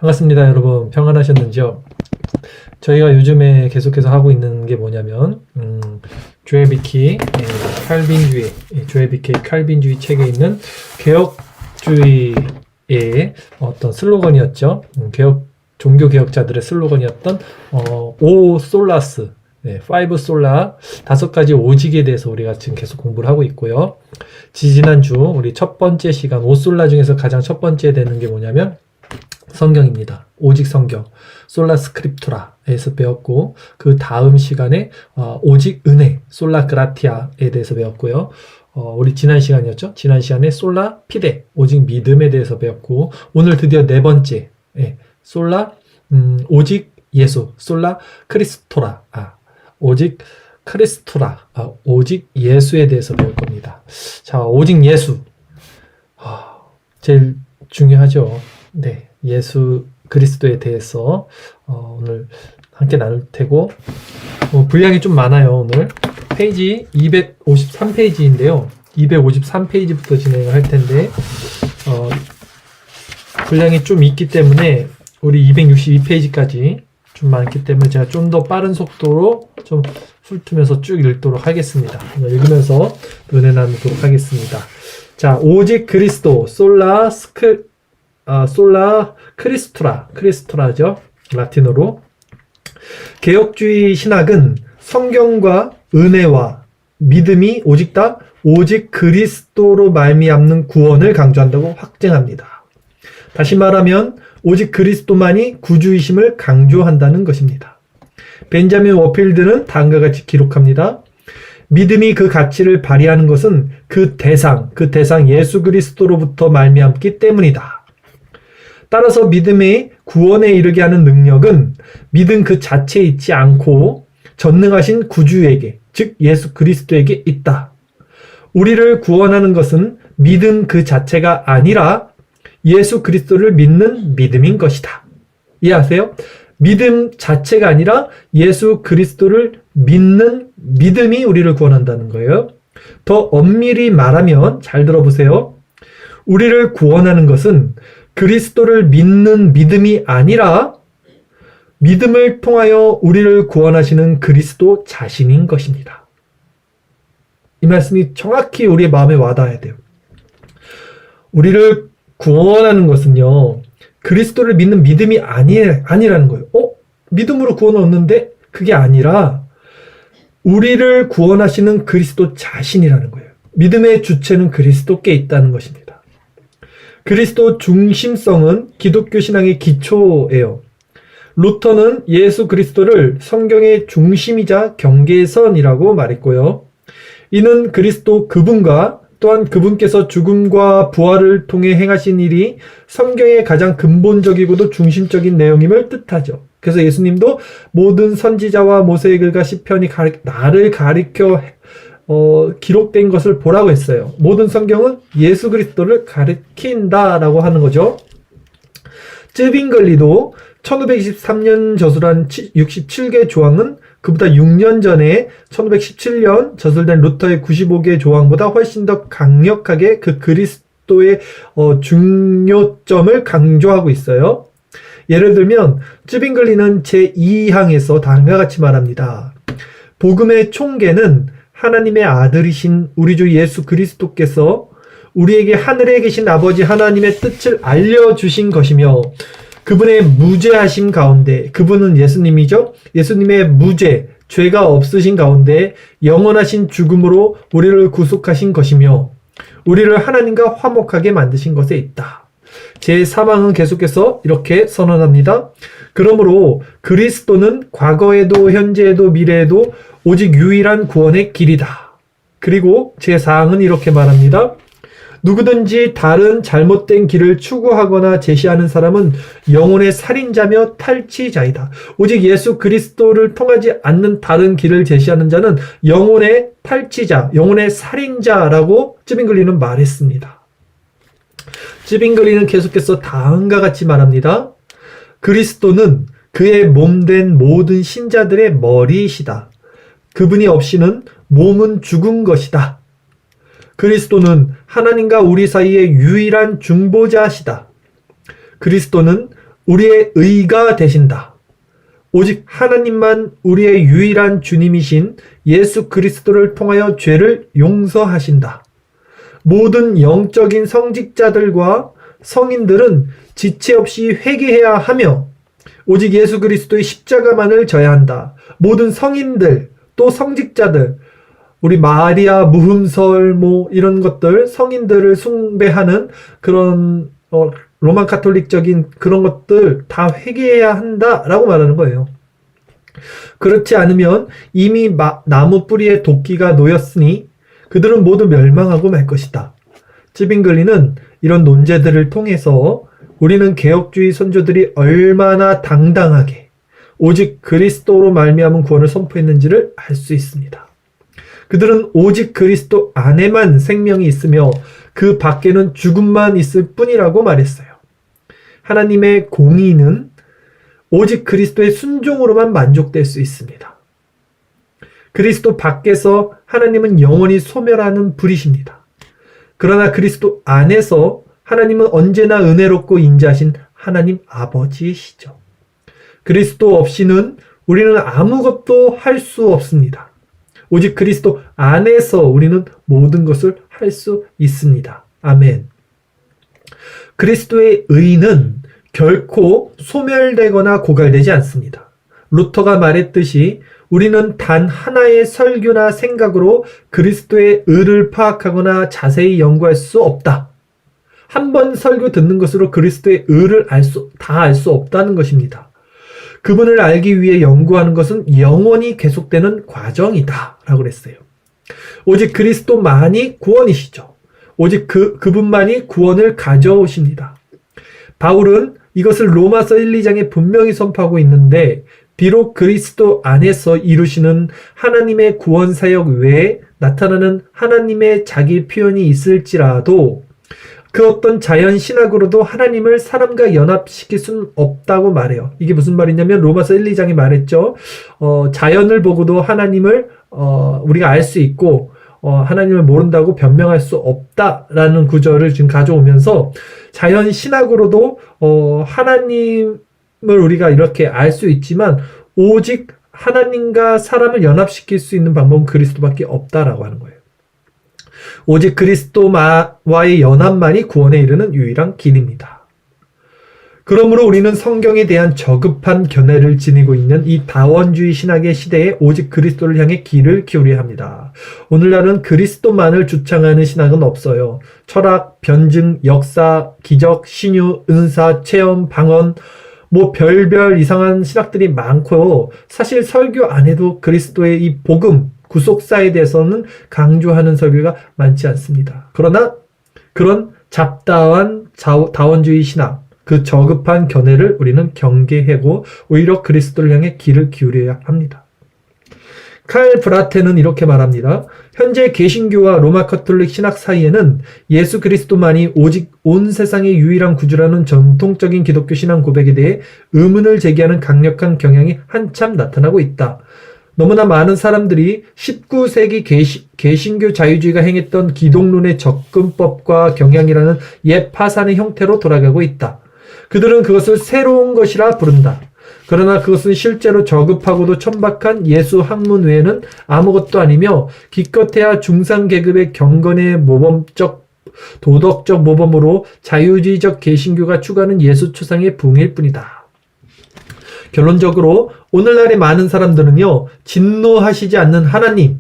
반갑습니다, 여러분. 평안하셨는지요? 저희가 요즘에 계속해서 하고 있는 게 뭐냐면, 조엘 비키, 칼빈주의, 조엘 비키의 칼빈주의 책에 있는 개혁주의의 어떤 슬로건이었죠. 종교 개혁자들의 슬로건이었던, 오 솔라스, 파이브 솔라, 5가지 오직에 대해서 우리가 지금 계속 공부를 하고 있고요. 지지난주 우리 첫 번째 시간, 오솔라 중에서 가장 첫 번째 되는 게 뭐냐면, 성경입니다. 오직 성경, 솔라 스크립투라에서 배웠고, 그 다음 시간에 오직 은혜, 솔라 그라티아에 대해서 배웠고요. 우리 지난 시간이었죠? 지난 시간에 솔라 피데, 오직 믿음에 대해서 배웠고, 오늘 드디어 네 번째, 솔라 오직 예수, 솔라 크리스토라, 오직 크리스토라, 오직 예수에 대해서 배울 겁니다. 자, 오직 예수, 제일 중요하죠. 네. 예수 그리스도에 대해서 오늘 함께 나눌 테고, 분량이 좀 많아요. 오늘 페이지 253페이지인데요 253페이지부터 진행을 할 텐데, 분량이 좀 있기 때문에 우리 262페이지까지 좀 많기 때문에 제가 좀 더 빠른 속도로 좀 훑으면서 쭉 읽도록 하겠습니다. 읽으면서 은혜 나누도록 하겠습니다. 자, 오직 그리스도, 솔라 크리스토라죠. 라틴어로. 개혁주의 신학은 성경과 은혜와 믿음이 오직 그리스도로 말미암는 구원을 강조한다고 확증합니다. 다시 말하면 오직 그리스도만이 구주이심을 강조한다는 것입니다. 벤자민 워필드는 다음과 같이 기록합니다. 믿음이 그 가치를 발휘하는 것은 그 대상 예수 그리스도로부터 말미암기 때문이다. 따라서 믿음의 구원에 이르게 하는 능력은 믿음 그 자체에 있지 않고 전능하신 구주에게, 즉 예수 그리스도에게 있다. 우리를 구원하는 것은 믿음 그 자체가 아니라 예수 그리스도를 믿는 믿음인 것이다. 이해하세요? 믿음 자체가 아니라 예수 그리스도를 믿는 믿음이 우리를 구원한다는 거예요. 더 엄밀히 말하면, 잘 들어보세요. 우리를 구원하는 것은 그리스도를 믿는 믿음이 아니라 믿음을 통하여 우리를 구원하시는 그리스도 자신인 것입니다. 이 말씀이 정확히 우리의 마음에 와닿아야 돼요. 우리를 구원하는 것은요, 그리스도를 믿는 믿음이 아니라는 거예요. 믿음으로 구원을 얻는데 그게 아니라 우리를 구원하시는 그리스도 자신이라는 거예요. 믿음의 주체는 그리스도께 있다는 것입니다. 그리스도 중심성은 기독교 신앙의 기초예요. 루터는 예수 그리스도를 성경의 중심이자 경계선이라고 말했고요. 이는 그리스도 그분과 또한 그분께서 죽음과 부활을 통해 행하신 일이 성경의 가장 근본적이고도 중심적인 내용임을 뜻하죠. 그래서 예수님도 모든 선지자와 모세의 글과 시편이 나를 가리켜 기록된 것을 보라고 했어요. 모든 성경은 예수 그리스도를 가리킨다라고 하는 거죠. 쯔빙글리도 1523년 저술한 67개 조항은 그보다 6년 전에 1517년 저술된 루터의 95개 조항보다 훨씬 더 강력하게 그 그리스도의 중요점을 강조하고 있어요. 예를 들면 쯔빙글리는 제2항에서 다음과 같이 말합니다. 복음의 총계는 하나님의 아들이신 우리 주 예수 그리스도께서 우리에게 하늘에 계신 아버지 하나님의 뜻을 알려주신 것이며, 그분의 무죄하심 가운데, 그분은 예수님이죠. 예수님의 무죄, 죄가 없으신 가운데 영원하신 죽음으로 우리를 구속하신 것이며, 우리를 하나님과 화목하게 만드신 것에 있다. 제3항은 계속해서 이렇게 선언합니다. 그러므로 그리스도는 과거에도 현재에도 미래에도 오직 유일한 구원의 길이다. 그리고 제4항은 이렇게 말합니다. 누구든지 다른 잘못된 길을 추구하거나 제시하는 사람은 영혼의 살인자며 탈취자이다. 오직 예수 그리스도를 통하지 않는 다른 길을 제시하는 자는 영혼의 탈취자, 영혼의 살인자라고 쯔빙글리는 말했습니다. 쯔빙글리는 계속해서 다음과 같이 말합니다. 그리스도는 그의 몸된 모든 신자들의 머리이시다. 그분이 없이는 몸은 죽은 것이다. 그리스도는 하나님과 우리 사이의 유일한 중보자시다. 그리스도는 우리의 의가 되신다. 오직 하나님만 우리의 유일한 주님이신 예수 그리스도를 통하여 죄를 용서하신다. 모든 영적인 성직자들과 성인들은 지체 없이 회개해야 하며 오직 예수 그리스도의 십자가만을 져야 한다. 모든 성인들 또 성직자들, 우리 마리아 무흠설 이런 것들, 성인들을 숭배하는 그런 로만 카톨릭적인 그런 것들 다 회개해야 한다라고 말하는 거예요. 그렇지 않으면 이미 나무 뿌리에 도끼가 놓였으니 그들은 모두 멸망하고 말 것이다. 찌빙글리는 이런 논제들을 통해서 우리는 개혁주의 선조들이 얼마나 당당하게 오직 그리스도로 말미암은 구원을 선포했는지를 알 수 있습니다. 그들은 오직 그리스도 안에만 생명이 있으며 그 밖에는 죽음만 있을 뿐이라고 말했어요. 하나님의 공의는 오직 그리스도의 순종으로만 만족될 수 있습니다. 그리스도 밖에서 하나님은 영원히 소멸하는 불이십니다. 그러나 그리스도 안에서 하나님은 언제나 은혜롭고 인자하신 하나님 아버지이시죠. 그리스도 없이는 우리는 아무것도 할 수 없습니다. 오직 그리스도 안에서 우리는 모든 것을 할 수 있습니다. 아멘. 그리스도의 의는 결코 소멸되거나 고갈되지 않습니다. 루터가 말했듯이 우리는 단 하나의 설교나 생각으로 그리스도의 의를 파악하거나 자세히 연구할 수 없다. 한 번 설교 듣는 것으로 그리스도의 의를 다 알 수 없다는 것입니다. 그분을 알기 위해 연구하는 것은 영원히 계속되는 과정이다 라고 그랬어요. 오직 그리스도만이 구원이시죠. 오직 그분만이 구원을 가져오십니다. 바울은 이것을 로마서 1, 2장에 분명히 선포하고 있는데 비록 그리스도 안에서 이루시는 하나님의 구원 사역 외에 나타나는 하나님의 자기 표현이 있을지라도 그 어떤 자연 신학으로도 하나님을 사람과 연합시킬 수는 없다고 말해요. 이게 무슨 말이냐면 로마서 1, 2장이 말했죠. 자연을 보고도 하나님을 우리가 알 수 있고 하나님을 모른다고 변명할 수 없다라는 구절을 지금 가져오면서 자연 신학으로도 하나님을 우리가 이렇게 알 수 있지만 오직 하나님과 사람을 연합시킬 수 있는 방법은 그리스도밖에 없다라고 하는 거예요. 오직 그리스도와의 연합만이 구원에 이르는 유일한 길입니다. 그러므로 우리는 성경에 대한 저급한 견해를 지니고 있는 이 다원주의 신학의 시대에 오직 그리스도를 향해 귀를 기울여야 합니다. 오늘날은 그리스도만을 주창하는 신학은 없어요. 철학, 변증, 역사, 기적, 신유, 은사, 체험, 방언 별별 이상한 신학들이 많고요. 사실 설교 안에도 그리스도의 이 복음, 구속사에 대해서는 강조하는 설교가 많지 않습니다. 그러나 그런 잡다한 다원주의 신학, 그 저급한 견해를 우리는 경계하고 오히려 그리스도를 향해 귀를 기울여야 합니다. 칼 브라테는 이렇게 말합니다. 현재 개신교와 로마 카톨릭 신학 사이에는 예수 그리스도만이 오직 온 세상의 유일한 구주라는 전통적인 기독교 신앙 고백에 대해 의문을 제기하는 강력한 경향이 한참 나타나고 있다. 너무나 많은 사람들이 19세기 개신교 자유주의가 행했던 기독론의 접근법과 경향이라는 옛 파산의 형태로 돌아가고 있다. 그들은 그것을 새로운 것이라 부른다. 그러나 그것은 실제로 저급하고도 천박한 예수 학문 외에는 아무것도 아니며 기껏해야 중산계급의 경건의 모범적 도덕적 모범으로 자유주의적 개신교가 추구하는 예수 추상의 붕일 뿐이다. 결론적으로 오늘날의 많은 사람들은요, 진노하시지 않는 하나님,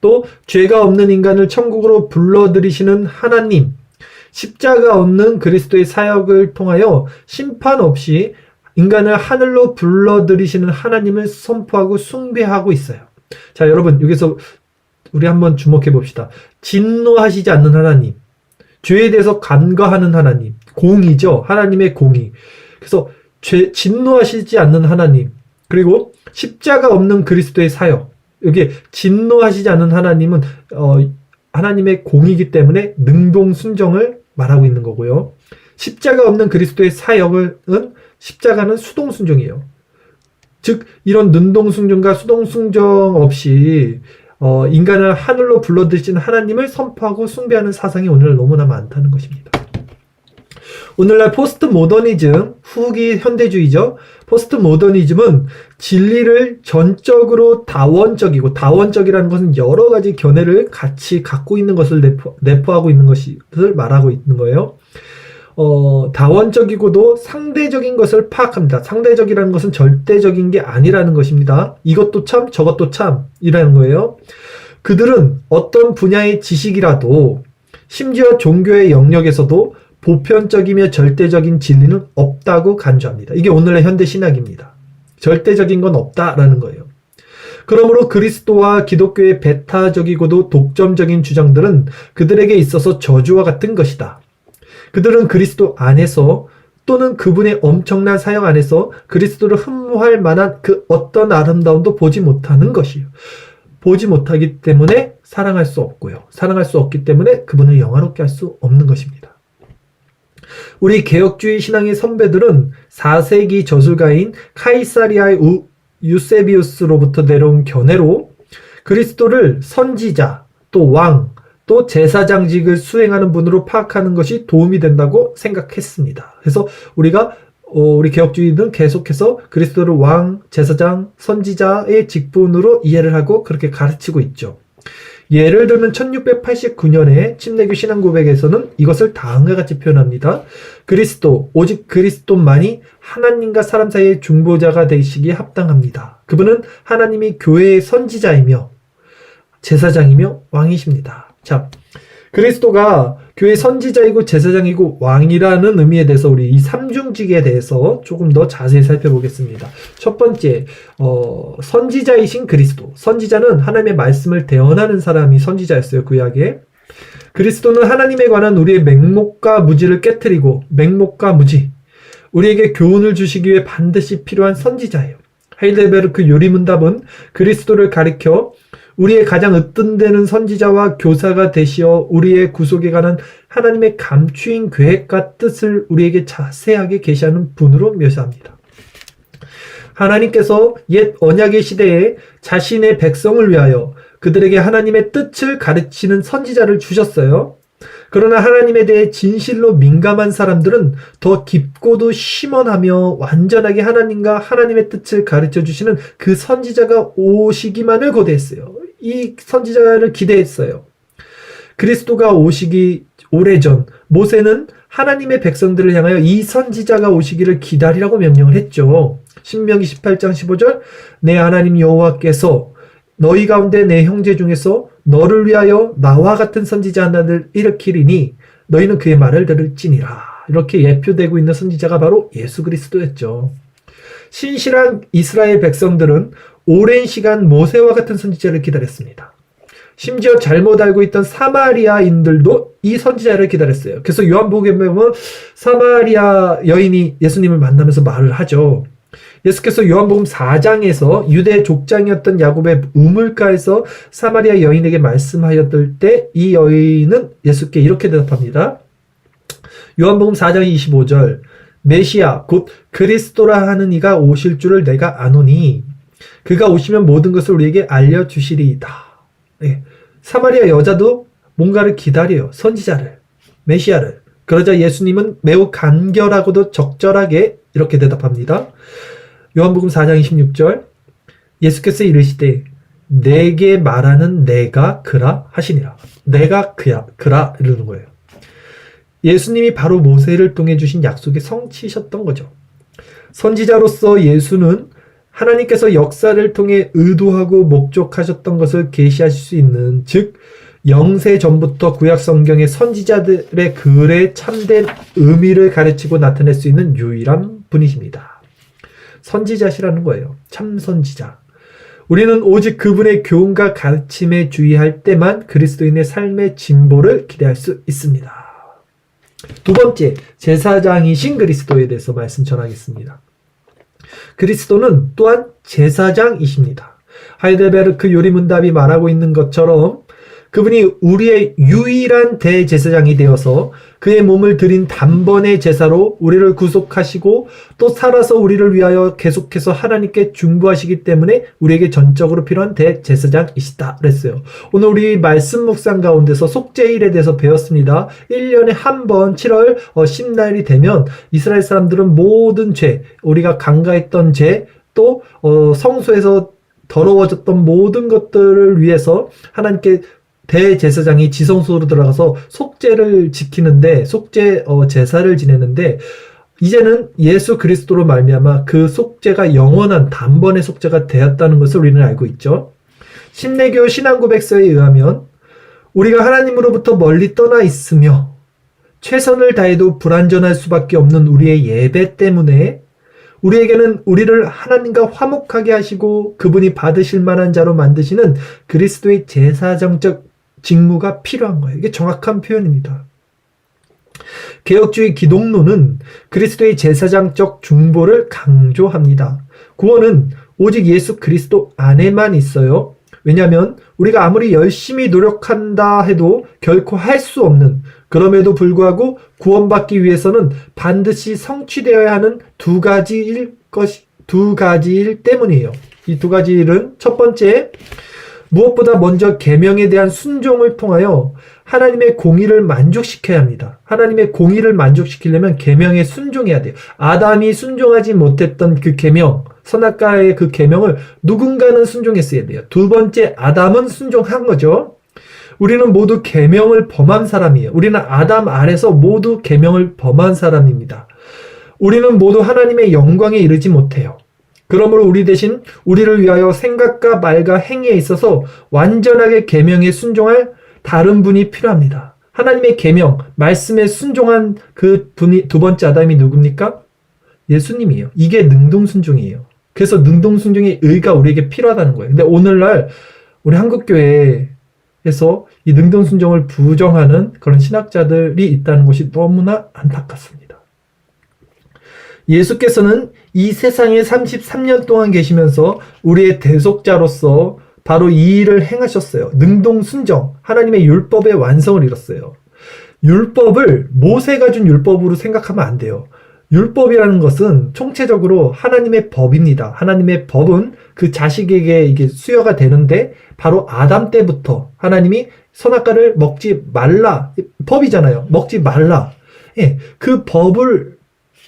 또 죄가 없는 인간을 천국으로 불러들이시는 하나님, 십자가 없는 그리스도의 사역을 통하여 심판 없이 인간을 하늘로 불러들이시는 하나님을 선포하고 숭배하고 있어요. 자, 여러분, 여기서 우리 한번 주목해 봅시다. 진노하시지 않는 하나님, 죄에 대해서 간과하는 하나님, 공의죠. 하나님의 공의. 그래서 진노하시지 않는 하나님, 그리고 십자가 없는 그리스도의 사역. 여기 진노하시지 않는 하나님은 하나님의 공이기 때문에 능동순종을 말하고 있는 거고요. 십자가 없는 그리스도의 사역은 십자가는 수동순종이에요. 즉 이런 능동순종과 수동순종 없이 인간을 하늘로 불러들이신 하나님을 선포하고 숭배하는 사상이 오늘 너무나 많다는 것입니다. 오늘날 포스트 모더니즘, 후기 현대주의죠. 포스트 모더니즘은 진리를 전적으로 다원적이고, 다원적이라는 것은 여러 가지 견해를 같이 갖고 있는 것을 내포하고 있는 것을 말하고 있는 거예요. 다원적이고도 상대적인 것을 파악합니다. 상대적이라는 것은 절대적인 게 아니라는 것입니다. 이것도 참, 저것도 참이라는 거예요. 그들은 어떤 분야의 지식이라도, 심지어 종교의 영역에서도 보편적이며 절대적인 진리는 없다고 간주합니다. 이게 오늘의 현대 신학입니다. 절대적인 건 없다라는 거예요. 그러므로 그리스도와 기독교의 배타적이고도 독점적인 주장들은 그들에게 있어서 저주와 같은 것이다. 그들은 그리스도 안에서 또는 그분의 엄청난 사역 안에서 그리스도를 흠모할 만한 그 어떤 아름다움도 보지 못하는 것이에요. 보지 못하기 때문에 사랑할 수 없고요. 사랑할 수 없기 때문에 그분을 영화롭게 할 수 없는 것입니다. 우리 개혁주의 신앙의 선배들은 4세기 저술가인 카이사리아의 유세비우스로부터 내려온 견해로 그리스도를 선지자, 또 왕, 또 제사장직을 수행하는 분으로 파악하는 것이 도움이 된다고 생각했습니다. 그래서 우리 개혁주의는 계속해서 그리스도를 왕, 제사장, 선지자의 직분으로 이해를 하고 그렇게 가르치고 있죠. 예를 들면 1689년에 침례교 신앙고백에서는 이것을 다음과 같이 표현합니다. 그리스도, 오직 그리스도만이 하나님과 사람 사이의 중보자가 되시기에 합당합니다. 그분은 하나님이 교회의 선지자이며 제사장이며 왕이십니다. 자, 그리스도가 교회 선지자이고 제사장이고 왕이라는 의미에 대해서 우리 이 삼중직에 대해서 조금 더 자세히 살펴보겠습니다. 첫 번째, 선지자이신 그리스도. 선지자는 하나님의 말씀을 대언하는 사람이 선지자였어요, 구약에. 그리스도는 하나님에 관한 우리의 맹목과 무지를 깨트리고, 맹목과 무지, 우리에게 교훈을 주시기 위해 반드시 필요한 선지자예요. 하이델베르크 요리문답은 그리스도를 가리켜 우리의 가장 으뜸되는 선지자와 교사가 되시어 우리의 구속에 관한 하나님의 감추인 계획과 뜻을 우리에게 자세하게 계시하는 분으로 묘사합니다. 하나님께서 옛 언약의 시대에 자신의 백성을 위하여 그들에게 하나님의 뜻을 가르치는 선지자를 주셨어요. 그러나 하나님에 대해 진실로 민감한 사람들은 더 깊고도 심원하며 완전하게 하나님과 하나님의 뜻을 가르쳐 주시는 그 선지자가 오시기만을 고대했어요. 이 선지자를 기대했어요. 그리스도가 오시기 오래전 모세는 하나님의 백성들을 향하여 이 선지자가 오시기를 기다리라고 명령을 했죠. 신명기 18장 15절 내 하나님 여호와께서 너희 가운데 내 형제 중에서 너를 위하여 나와 같은 선지자 하나를 일으키리니 너희는 그의 말을 들을지니라. 이렇게 예표되고 있는 선지자가 바로 예수 그리스도였죠. 신실한 이스라엘 백성들은 오랜 시간 모세와 같은 선지자를 기다렸습니다. 심지어 잘못 알고 있던 사마리아인들도 이 선지자를 기다렸어요. 그래서 요한복음에 보면 사마리아 여인이 예수님을 만나면서 말을 하죠. 예수께서 요한복음 4장에서 유대 족장이었던 야곱의 우물가에서 사마리아 여인에게 말씀하였을 때 이 여인은 예수께 이렇게 대답합니다. 요한복음 4장 25절 메시아 곧 그리스도라 하는 이가 오실 줄을 내가 아노니 그가 오시면 모든 것을 우리에게 알려주시리이다. 네. 사마리아 여자도 뭔가를 기다려요. 선지자를, 메시아를. 그러자 예수님은 매우 간결하고도 적절하게 이렇게 대답합니다. 요한복음 4장 26절 예수께서 이르시되 내게 말하는 내가 그라 하시니라. 내가 그라 이러는 거예요. 예수님이 바로 모세를 통해 주신 약속의 성취셨던 거죠. 선지자로서 예수는 하나님께서 역사를 통해 의도하고 목적하셨던 것을 계시하실 수 있는 즉 영세 전부터 구약 성경의 선지자들의 글의 참된 의미를 가르치고 나타낼 수 있는 유일한 분이십니다. 선지자시라는 거예요. 참 선지자. 우리는 오직 그분의 교훈과 가르침에 주의할 때만 그리스도인의 삶의 진보를 기대할 수 있습니다. 두 번째, 제사장이신 그리스도에 대해서 말씀 전하겠습니다. 그리스도는 또한 제사장이십니다. 하이델베르크 요리문답이 말하고 있는 것처럼 그분이 우리의 유일한 대제사장이 되어서 그의 몸을 드린 단번의 제사로 우리를 구속하시고 또 살아서 우리를 위하여 계속해서 하나님께 중보하시기 때문에 우리에게 전적으로 필요한 대제사장이시다 그랬어요. 오늘 우리 말씀 묵상 가운데서 속죄일에 대해서 배웠습니다. 1년에 한 번 7월 10날이 되면 이스라엘 사람들은 모든 죄, 우리가 간과했던 죄, 또 성소에서 더러워졌던 모든 것들을 위해서 하나님께 대제사장이 지성소로 들어가서 속죄를 지키는데 속죄 제사를 지내는데 이제는 예수 그리스도로 말미암아 그 속죄가 영원한 단번의 속죄가 되었다는 것을 우리는 알고 있죠. 신내교 신앙고백서에 의하면 우리가 하나님으로부터 멀리 떠나 있으며 최선을 다해도 불완전할 수밖에 없는 우리의 예배 때문에 우리에게는 우리를 하나님과 화목하게 하시고 그분이 받으실 만한 자로 만드시는 그리스도의 제사장적 직무가 필요한 거예요. 이게 정확한 표현입니다. 개혁주의 기독론은 그리스도의 제사장적 중보를 강조합니다. 구원은 오직 예수 그리스도 안에만 있어요. 왜냐하면 우리가 아무리 열심히 노력한다 해도 결코 할 수 없는, 그럼에도 불구하고 구원받기 위해서는 반드시 성취되어야 하는 두 가지일 때문이에요. 이 두 가지 일은 첫 번째, 무엇보다 먼저 계명에 대한 순종을 통하여 하나님의 공의를 만족시켜야 합니다. 하나님의 공의를 만족시키려면 계명에 순종해야 돼요. 아담이 순종하지 못했던 그 계명, 선악과의 그 계명을 누군가는 순종했어야 돼요. 두 번째, 아담은 순종한 거죠. 우리는 모두 계명을 범한 사람이에요. 우리는 아담 아래서 모두 계명을 범한 사람입니다. 우리는 모두 하나님의 영광에 이르지 못해요. 그러므로 우리 대신 우리를 위하여 생각과 말과 행위에 있어서 완전하게 계명에 순종할 다른 분이 필요합니다. 하나님의 계명, 말씀에 순종한 그 분이 두 번째 아담이 누굽니까? 예수님이에요. 이게 능동순종이에요. 그래서 능동순종의 의가 우리에게 필요하다는 거예요. 근데 오늘날 우리 한국교회에서 이 능동순종을 부정하는 그런 신학자들이 있다는 것이 너무나 안타깝습니다. 예수께서는 이 세상에 33년 동안 계시면서 우리의 대속자로서 바로 이 일을 행하셨어요. 능동순종, 하나님의 율법의 완성을 이뤘어요. 율법을 모세가 준 율법으로 생각하면 안 돼요. 율법이라는 것은 총체적으로 하나님의 법입니다. 하나님의 법은 그 자식에게 이게 수여가 되는데 바로 아담 때부터 하나님이 선악과를 먹지 말라, 법이잖아요. 먹지 말라. 예, 그 법을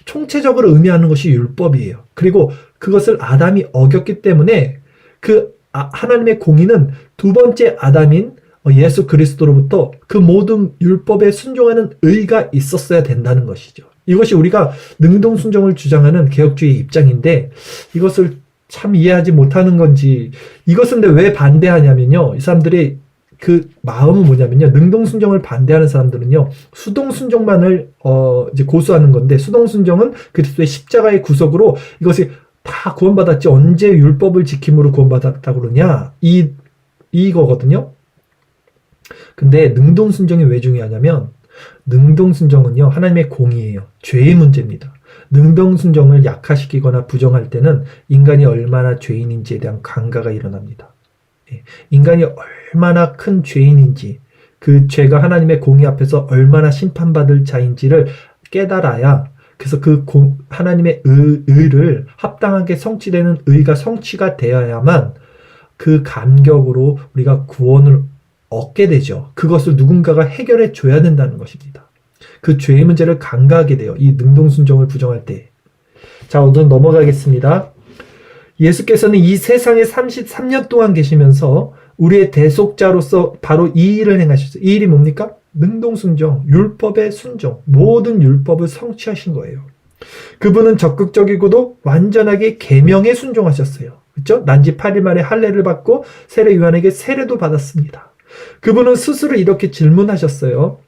총체적으로 의미하는 것이 율법이에요. 그리고 그것을 아담이 어겼기 때문에 그 하나님의 공의는 두 번째 아담인 예수 그리스도로부터 그 모든 율법에 순종하는 의가 있었어야 된다는 것이죠. 이것이 우리가 능동순종을 주장하는 개혁주의 입장인데 이것을 참 이해하지 못하는 건지, 이것은 근데 왜 반대하냐면요. 이 사람들이 그 마음은 뭐냐면요. 능동순종을 반대하는 사람들은요. 수동순종만을 이제 고수하는 건데, 수동순종은 그리스도의 십자가의 구속으로 이것이 다 구원받았지 언제 율법을 지킴으로 구원받았다고 그러냐, 이거거든요. 근데 능동순종이 왜 중요하냐면 능동순종은요 하나님의 공의예요. 죄의 문제입니다. 능동순종을 약화시키거나 부정할 때는 인간이 얼마나 죄인인지에 대한 간과가 일어납니다. 인간이 얼마나 큰 죄인인지, 그 죄가 하나님의 공의 앞에서 얼마나 심판받을 자인지를 깨달아야, 그래서 그 하나님의 의를 합당하게 성취되는 의가 성취가 되어야만 그 감격으로 우리가 구원을 얻게 되죠. 그것을 누군가가 해결해 줘야 된다는 것입니다. 그 죄의 문제를 간과하게 돼요. 이 능동순종을 부정할 때. 자, 오늘 넘어가겠습니다. 예수께서는 이 세상에 33년 동안 계시면서 우리의 대속자로서 바로 이 일을 행하셨어요. 이 일이 뭡니까? 능동순종, 율법의 순종, 모든 율법을 성취하신 거예요. 그분은 적극적이고도 완전하게 계명에 순종하셨어요. 그렇죠? 난지 8일 만에 할례를 받고 세례 요한에게 세례도 받았습니다. 그분은 스스로 이렇게 질문하셨어요.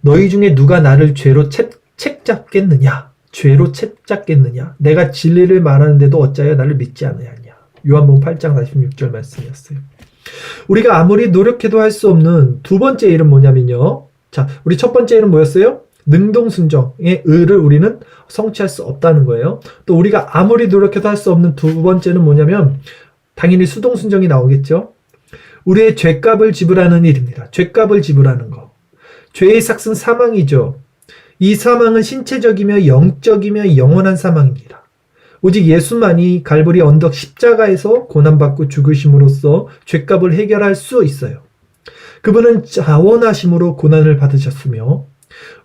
너희 중에 누가 나를 죄로 책잡겠느냐? 죄로 책잡겠느냐? 내가 진리를 말하는데도 어찌하여 나를 믿지 않느냐? 요한복음 8장 46절 말씀이었어요. 우리가 아무리 노력해도 할 수 없는 두 번째 일은 뭐냐면요. 자, 우리 첫 번째 일은 뭐였어요? 능동순종의 의를 우리는 성취할 수 없다는 거예요. 또 우리가 아무리 노력해도 할 수 없는 두 번째는 뭐냐면 당연히 수동순종이 나오겠죠. 우리의 죄값을 지불하는 일입니다. 죄값을 지불하는 거. 죄의 삭은 사망이죠. 이 사망은 신체적이며 영적이며 영원한 사망입니다. 오직 예수만이 갈보리 언덕 십자가에서 고난받고 죽으심으로써 죄값을 해결할 수 있어요. 그분은 자원하심으로 고난을 받으셨으며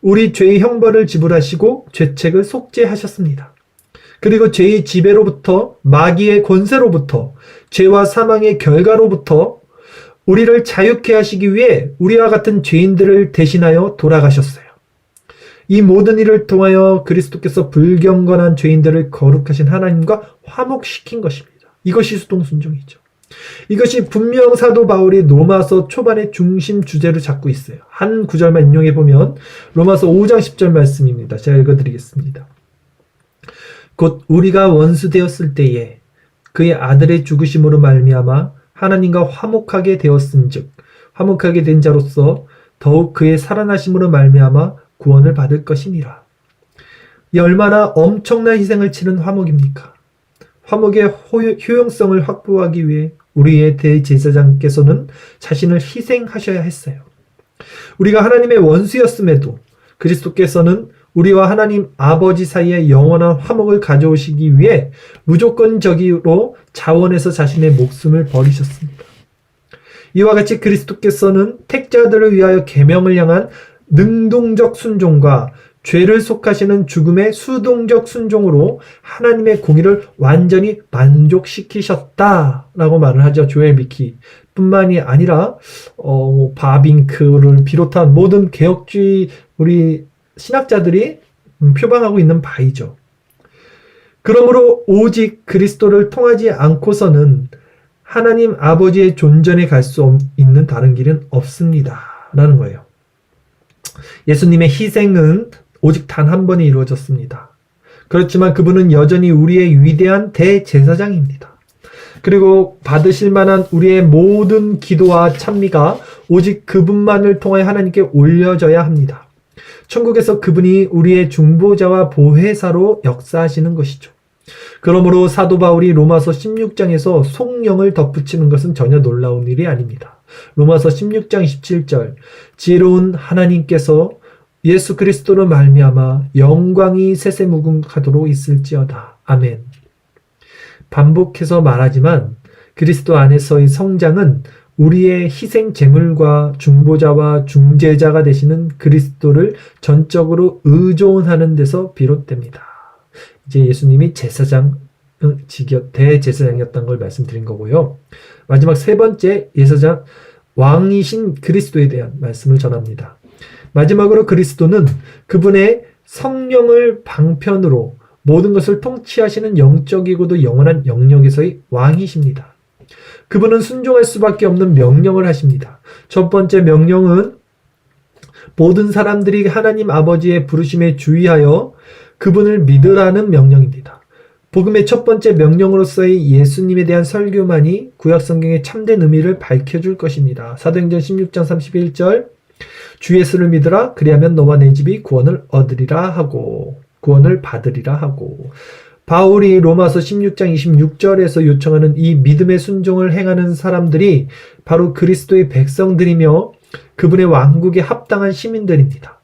우리 죄의 형벌을 지불하시고 죄책을 속죄하셨습니다. 그리고 죄의 지배로부터, 마귀의 권세로부터, 죄와 사망의 결과로부터 우리를 자유케 하시기 위해 우리와 같은 죄인들을 대신하여 돌아가셨어요. 이 모든 일을 통하여 그리스도께서 불경건한 죄인들을 거룩하신 하나님과 화목시킨 것입니다. 이것이 수동순종이죠. 이것이 분명 사도 바울이 로마서 초반의 중심 주제로 잡고 있어요. 한 구절만 인용해 보면 로마서 5장 10절 말씀입니다. 제가 읽어드리겠습니다. 곧 우리가 원수 되었을 때에 그의 아들의 죽으심으로 말미암아 하나님과 화목하게 되었은즉 화목하게 된 자로서 더욱 그의 살아나심으로 말미암아 구원을 받을 것이니라. 이 얼마나 엄청난 희생을 치른 화목입니까? 화목의 효용성을 확보하기 위해 우리의 대제사장께서는 자신을 희생하셔야 했어요. 우리가 하나님의 원수였음에도 그리스도께서는 우리와 하나님 아버지 사이에 영원한 화목을 가져오시기 위해 무조건적으로 자원해서 자신의 목숨을 버리셨습니다. 이와 같이 그리스도께서는 택자들을 위하여 계명을 향한 능동적 순종과 죄를 속하시는 죽음의 수동적 순종으로 하나님의 공의를 완전히 만족시키셨다라고 말을 하죠. 조엘 미키 뿐만이 아니라 바빙크를 비롯한 모든 개혁주의 우리 신학자들이 표방하고 있는 바이죠. 그러므로 오직 그리스도를 통하지 않고서는 하나님 아버지의 존전에 갈 수 있는 다른 길은 없습니다. 라는 거예요. 예수님의 희생은 오직 단 한 번에 이루어졌습니다. 그렇지만 그분은 여전히 우리의 위대한 대제사장입니다. 그리고 받으실 만한 우리의 모든 기도와 찬미가 오직 그분만을 통해 하나님께 올려져야 합니다. 천국에서 그분이 우리의 중보자와 보혜사로 역사하시는 것이죠. 그러므로 사도 바울이 로마서 16장에서 속령을 덧붙이는 것은 전혀 놀라운 일이 아닙니다. 로마서 16장 27절 지혜로운 하나님께서 예수 그리스도로 말미암아 영광이 세세무궁하도록 있을지어다. 아멘. 반복해서 말하지만 그리스도 안에서의 성장은 우리의 희생 제물과 중보자와 중재자가 되시는 그리스도를 전적으로 의존하는 데서 비롯됩니다. 이제 예수님이 대제사장이었다는 걸 말씀드린 거고요. 마지막 세 번째 예사장 왕이신 그리스도에 대한 말씀을 전합니다. 마지막으로 그리스도는 그분의 성령을 방편으로 모든 것을 통치하시는 영적이고도 영원한 영역에서의 왕이십니다. 그분은 순종할 수밖에 없는 명령을 하십니다. 첫 번째 명령은 모든 사람들이 하나님 아버지의 부르심에 주의하여 그분을 믿으라는 명령입니다. 복음의 첫 번째 명령으로서의 예수님에 대한 설교만이 구약성경의 참된 의미를 밝혀줄 것입니다. 사도행전 16장 31절 주 예수를 믿으라 그리하면 너와 내 집이 구원을 받으리라 하고 바울이 로마서 16장 26절에서 요청하는 이 믿음의 순종을 행하는 사람들이 바로 그리스도의 백성들이며 그분의 왕국에 합당한 시민들입니다.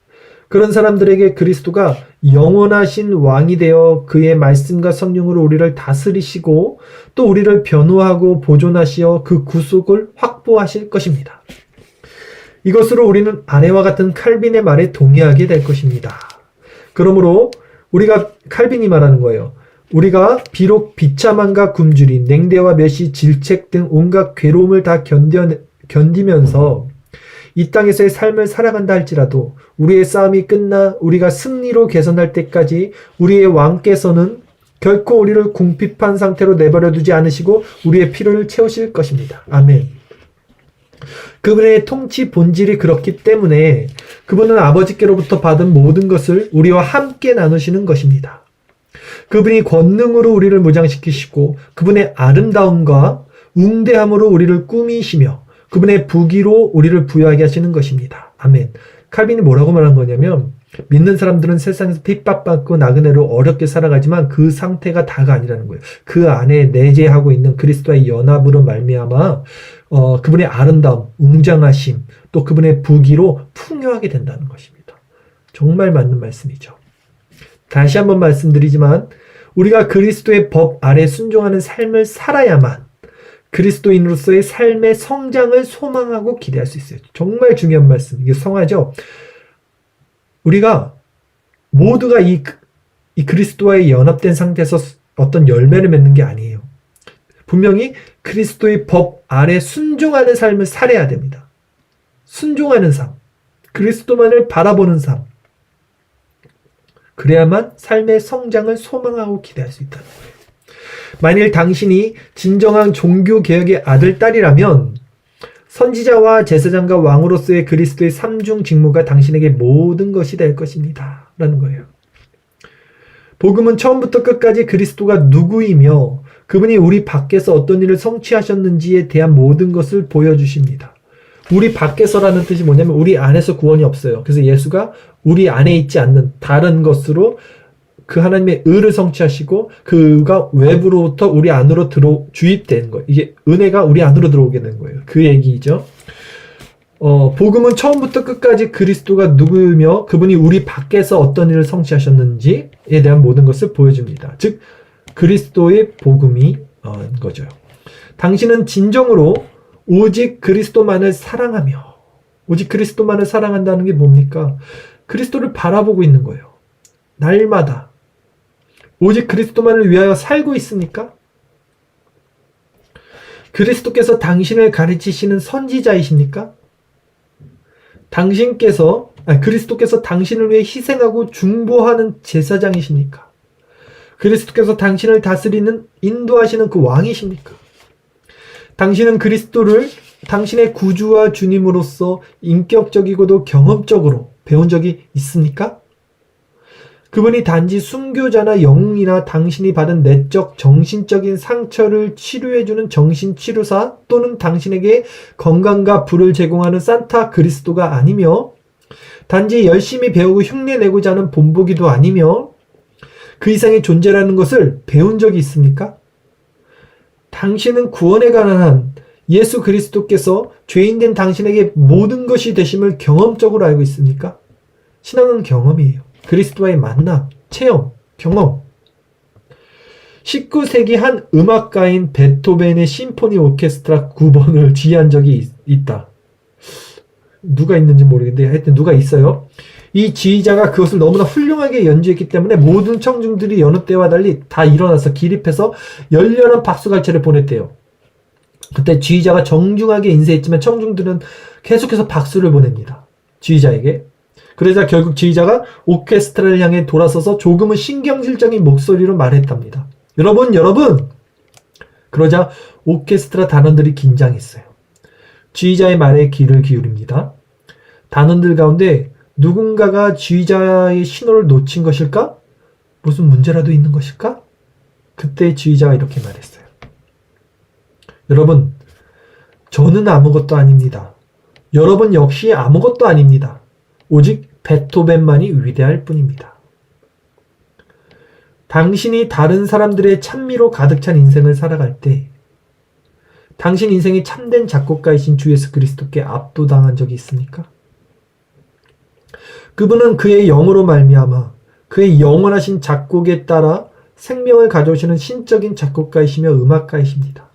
그런 사람들에게 그리스도가 영원하신 왕이 되어 그의 말씀과 성령으로 우리를 다스리시고 또 우리를 변호하고 보존하시어 그 구속을 확보하실 것입니다. 이것으로 우리는 아내와 같은 칼빈의 말에 동의하게 될 것입니다. 그러므로 우리가 칼빈이 말하는 거예요. 우리가 비록 비참함과 굶주림, 냉대와 멸시, 질책 등 온갖 괴로움을 다 견디면서 이 땅에서의 삶을 살아간다 할지라도 우리의 싸움이 끝나 우리가 승리로 개선할 때까지 우리의 왕께서는 결코 우리를 궁핍한 상태로 내버려 두지 않으시고 우리의 필요를 채우실 것입니다. 아멘. 그분의 통치 본질이 그렇기 때문에 그분은 아버지께로부터 받은 모든 것을 우리와 함께 나누시는 것입니다. 그분이 권능으로 우리를 무장시키시고 그분의 아름다움과 웅대함으로 우리를 꾸미시며 그분의 부귀로 우리를 부여하게 하시는 것입니다. 아멘. 칼빈이 뭐라고 말한 거냐면 믿는 사람들은 세상에서 핍박받고 나그네로 어렵게 살아가지만 그 상태가 다가 아니라는 거예요. 그 안에 내재하고 있는 그리스도와의 연합으로 말미암아 그분의 아름다움, 웅장하심, 또 그분의 부귀로 풍요하게 된다는 것입니다. 정말 맞는 말씀이죠. 다시 한번 말씀드리지만 우리가 그리스도의 법 아래 순종하는 삶을 살아야만 그리스도인으로서의 삶의 성장을 소망하고 기대할 수 있어요. 정말 중요한 말씀. 이게 성화죠. 우리가 모두가 이 그리스도와의 연합된 상태에서 어떤 열매를 맺는 게 아니에요. 분명히 그리스도의 법 아래 순종하는 삶을 살아야 됩니다. 순종하는 삶, 그리스도만을 바라보는 삶. 그래야만 삶의 성장을 소망하고 기대할 수 있다는 거예요. 만일 당신이 진정한 종교개혁의 아들, 딸이라면 선지자와 제사장과 왕으로서의 그리스도의 삼중 직무가 당신에게 모든 것이 될 것입니다. 라는 거예요. 복음은 처음부터 끝까지 그리스도가 누구이며 그분이 우리 밖에서 어떤 일을 성취하셨는지에 대한 모든 것을 보여주십니다. 우리 밖에서라는 뜻이 뭐냐면 우리 안에서 구원이 없어요. 그래서 예수가 우리 안에 있지 않는 다른 것으로 그 하나님의 의를 성취하시고 그가 외부로부터 우리 안으로 주입되는 거예요. 이게 은혜가 우리 안으로 들어오게 된 거예요. 그 얘기죠. 복음은 처음부터 끝까지 그리스도가 누구이며 그분이 우리 밖에서 어떤 일을 성취하셨는지에 대한 모든 것을 보여줍니다. 즉 그리스도의 복음이 거죠. 당신은 진정으로 오직 그리스도만을 사랑하며, 오직 그리스도만을 사랑한다는 게 뭡니까? 그리스도를 바라보고 있는 거예요. 날마다 오직 그리스도만을 위하여 살고 있습니까? 그리스도께서 당신을 가르치시는 선지자이십니까? 그리스도께서 당신을 위해 희생하고 중보하는 제사장이십니까? 그리스도께서 당신을 다스리는 인도하시는 그 왕이십니까? 당신은 그리스도를 당신의 구주와 주님으로서 인격적이고도 경험적으로 배운 적이 있습니까? 그분이 단지 순교자나 영웅이나 당신이 받은 내적 정신적인 상처를 치료해주는 정신치료사 또는 당신에게 건강과 부를 제공하는 산타 그리스도가 아니며 단지 열심히 배우고 흉내내고자 하는 본보기도 아니며 그 이상의 존재라는 것을 배운 적이 있습니까? 당신은 구원에 관한 한 예수 그리스도께서 죄인된 당신에게 모든 것이 되심을 경험적으로 알고 있습니까? 신앙은 경험이에요. 그리스도와의 만남, 체험, 경험. 19세기 한 음악가인 베토벤의 심포니 오케스트라 9번을 지휘한 적이 있다. 누가 있는지 모르겠는데 하여튼 누가 있어요. 이 지휘자가 그것을 너무나 훌륭하게 연주했기 때문에 모든 청중들이 여느 때와 달리 다 일어나서 기립해서 열렬한 박수갈채를 보냈대요. 그때 지휘자가 정중하게 인사했지만 청중들은 계속해서 박수를 보냅니다. 지휘자에게. 그러자 결국 지휘자가 오케스트라를 향해 돌아서서 조금은 신경질적인 목소리로 말했답니다. 여러분! 그러자 오케스트라 단원들이 긴장했어요. 지휘자의 말에 귀를 기울입니다. 단원들 가운데 누군가가 지휘자의 신호를 놓친 것일까? 무슨 문제라도 있는 것일까? 그때 지휘자가 이렇게 말했어요. 여러분, 저는 아무것도 아닙니다. 여러분 역시 아무것도 아닙니다. 오직 베토벤만이 위대할 뿐입니다. 당신이 다른 사람들의 찬미로 가득 찬 인생을 살아갈 때 당신 인생이 참된 작곡가이신 주 예수 그리스도께 압도당한 적이 있습니까? 그분은 그의 영으로 말미암아 그의 영원하신 작곡에 따라 생명을 가져오시는 신적인 작곡가이시며 음악가이십니다.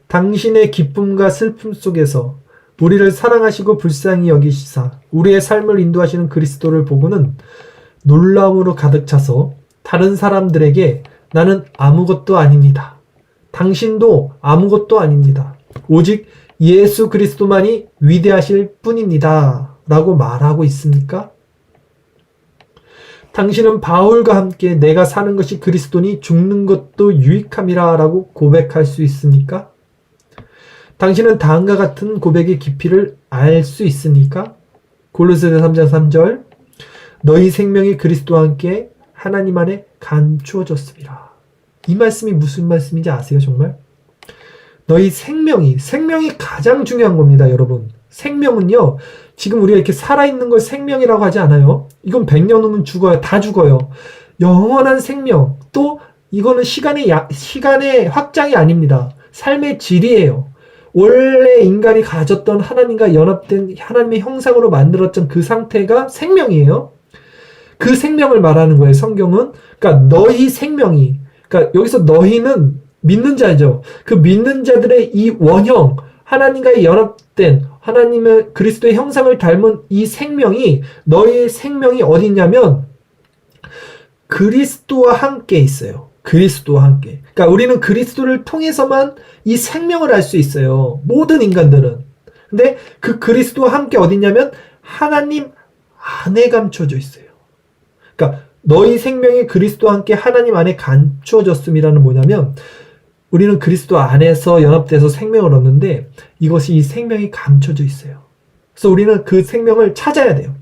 당신의 기쁨과 슬픔 속에서 우리를 사랑하시고 불쌍히 여기시사 우리의 삶을 인도하시는 그리스도를 보고는 놀라움으로 가득 차서 다른 사람들에게 나는 아무것도 아닙니다. 당신도 아무것도 아닙니다. 오직 예수 그리스도만이 위대하실 뿐입니다. 라고 말하고 있습니까? 당신은 바울과 함께 내가 사는 것이 그리스도니 죽는 것도 유익함이라 라고 고백할 수 있습니까? 당신은 다음과 같은 고백의 깊이를 알 수 있습니까? 골로새서 3장 3절 너희 생명이 그리스도와 함께 하나님 안에 감추어졌습니다. 이 말씀이 무슨 말씀인지 아세요 정말? 너희 생명이 가장 중요한 겁니다 여러분. 생명은요 지금 우리가 이렇게 살아있는 걸 생명이라고 하지 않아요. 이건 100년 후면 죽어요. 다 죽어요. 영원한 생명 또 이거는 시간의 확장이 아닙니다. 삶의 질이에요. 원래 인간이 가졌던 하나님과 연합된 하나님의 형상으로 만들었던 그 상태가 생명이에요. 그 생명을 말하는 거예요, 성경은. 그러니까 너희 생명이, 그러니까 여기서 너희는 믿는 자죠. 그 믿는 자들의 이 원형, 하나님과 연합된 하나님의 그리스도의 형상을 닮은 이 생명이, 너희의 생명이 어디 있냐면 그리스도와 함께 있어요. 그리스도와 함께. 그러니까 우리는 그리스도를 통해서만 이 생명을 알 수 있어요. 모든 인간들은. 근데 그 그리스도와 함께 어디 있냐면 하나님 안에 감춰져 있어요. 그러니까 너희 생명이 그리스도와 함께 하나님 안에 감춰졌음이라는 뭐냐면 우리는 그리스도 안에서 연합돼서 생명을 얻는데 이것이 이 생명이 감춰져 있어요. 그래서 우리는 그 생명을 찾아야 돼요.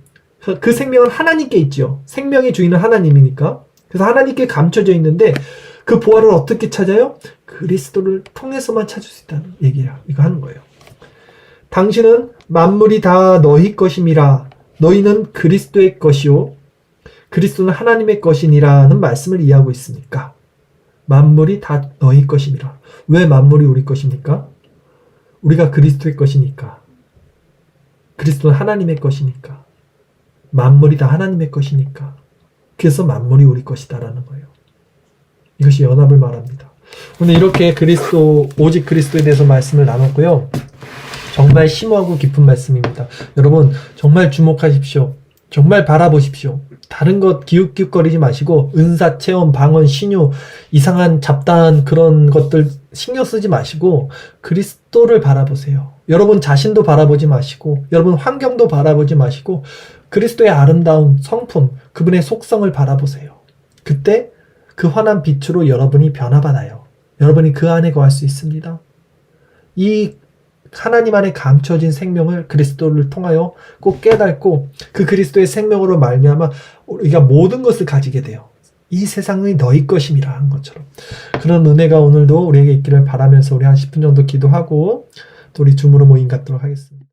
그 생명은 하나님께 있죠. 생명의 주인은 하나님이니까. 그래서 하나님께 감춰져 있는데 그 보화를 어떻게 찾아요? 그리스도를 통해서만 찾을 수 있다는 얘기야. 이거 하는 거예요. 당신은 만물이 다 너희 것임이라. 너희는 그리스도의 것이요 그리스도는 하나님의 것이니라는 말씀을 이해하고 있으니까 만물이 다 너희 것임이라. 왜 만물이 우리 것입니까? 우리가 그리스도의 것이니까. 그리스도는 하나님의 것이니까. 만물이 다 하나님의 것이니까. 그래서 만물이 우리 것이다라는 거예요. 이것이 연합을 말합니다. 오늘 이렇게 그리스도, 오직 그리스도에 대해서 말씀을 나눴고요. 정말 심오하고 깊은 말씀입니다. 여러분 정말 주목하십시오. 정말 바라보십시오. 다른 것 기웃기웃거리지 마시고 은사, 체험, 방언, 신유, 이상한 잡다한 그런 것들 신경 쓰지 마시고 그리스도를 바라보세요. 여러분 자신도 바라보지 마시고 여러분 환경도 바라보지 마시고 그리스도의 아름다운 성품, 그분의 속성을 바라보세요. 그때 그 환한 빛으로 여러분이 변화받아요. 여러분이 그 안에 거할 수 있습니다. 이 하나님 안에 감춰진 생명을 그리스도를 통하여 꼭 깨닫고 그 그리스도의 생명으로 말미암아 우리가 모든 것을 가지게 돼요. 이 세상이 너희 것임이라 한 것처럼. 그런 은혜가 오늘도 우리에게 있기를 바라면서 우리 한 10분 정도 기도하고 또 우리 줌으로 모임 갖도록 하겠습니다.